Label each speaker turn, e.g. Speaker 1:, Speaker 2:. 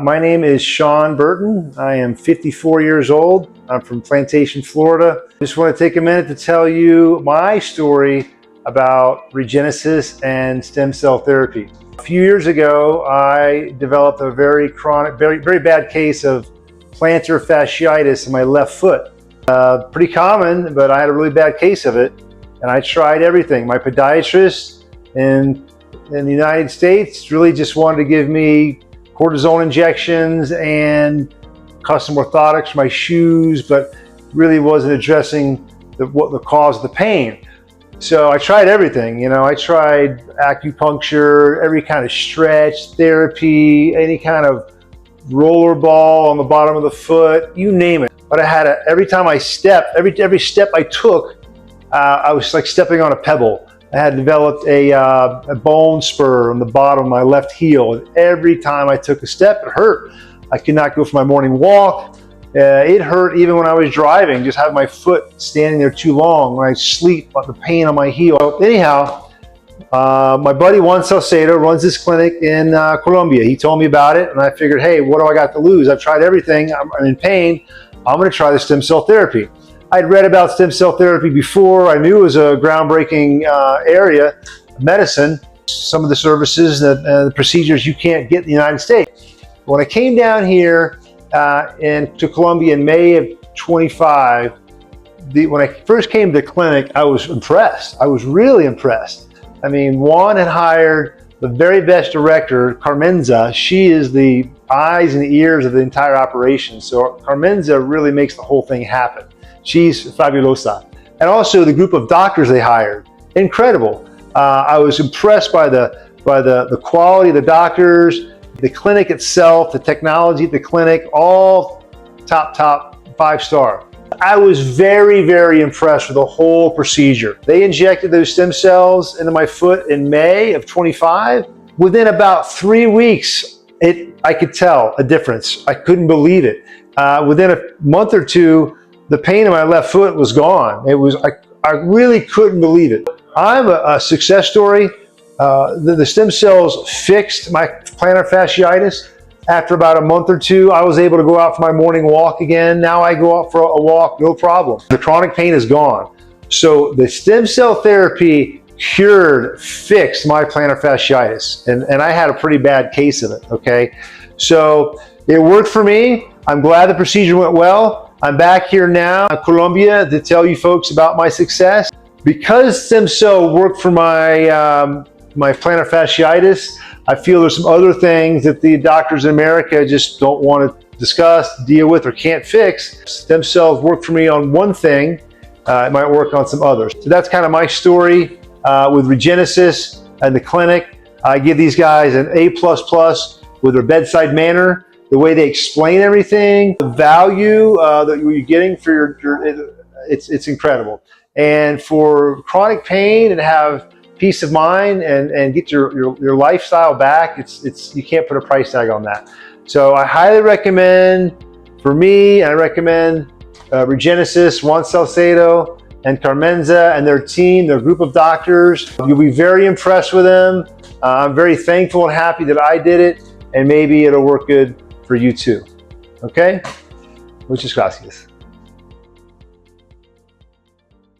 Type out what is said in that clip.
Speaker 1: My name is Sean Burton. I am 54 years old. I'm from Plantation, Florida. Just want to take a minute to tell you my story about Regenexsis and stem cell therapy. A few years ago, I developed a very chronic, very bad case of plantar fasciitis in my left foot. Pretty common, but I had a really bad case of it, and I tried everything. My podiatrist in the United States really just wanted to give me cortisone injections and custom orthotics for my shoes, but really wasn't addressing the cause of the pain. So I tried everything. You know, I tried acupuncture, every kind of stretch, therapy, any kind of roller ball on the bottom of the foot, you name it. But I had every time I stepped, every step I took, I was like stepping on a pebble. I had developed a bone spur on the bottom of my left heel. And every time I took a step, it hurt. I could not go for my morning walk. It hurt even when I was driving, just having my foot standing there too long. When I sleep, the pain on my heel. Anyhow, my buddy Juan Salcedo runs this clinic in Colombia. He told me about it, and I figured, hey, what do I got to lose? I've tried everything. I'm in pain. I'm going to try the stem cell therapy. I'd read about stem cell therapy before. I knew it was a groundbreaking area, medicine, some of the services, the procedures you can't get in the United States. When I came down here to Colombia in May of 25, when I first came to the clinic, I was impressed. I was really impressed. I mean, Juan had hired the very best director, Carmenza. She is the eyes and the ears of the entire operation. So Carmenza really makes the whole thing happen. She's fabulosa. And also the group of doctors they hired, incredible. I was impressed by the quality of the doctors, the clinic itself, the technology at the clinic, all top 5-star. I was very impressed with the whole procedure. They injected those stem cells into my foot in May of 25. Within about 3 weeks, I could tell a difference. I couldn't believe it. Within a month or two, the pain in my left foot was gone. I really couldn't believe it. I'm a success story. The stem cells fixed my plantar fasciitis. After about a month or two, I was able to go out for my morning walk again. Now I go out for a walk, no problem. The chronic pain is gone. So the stem cell therapy fixed my plantar fasciitis. And I had a pretty bad case of it, okay? So it worked for me. I'm glad the procedure went well. I'm back here now in Colombia to tell you folks about my success. Because stem cell worked for my my plantar fasciitis, I feel there's some other things that the doctors in America just don't want to discuss, deal with, or can't fix. Stem cells work for me on one thing. It might work on some others. So that's kind of my story with Regenexsis and the clinic. I give these guys an A++ with their bedside manner, the way they explain everything, the value that you're getting for it's incredible. And for chronic pain and have peace of mind and get your lifestyle back, you can't put a price tag on that. So I highly recommend, for me, I recommend Regenexsis, Juan Salcedo, and Carmenza and their team, their group of doctors. You'll be very impressed with them. I'm very thankful and happy that I did it, and maybe it'll work good for you too. Okay? Muchas gracias.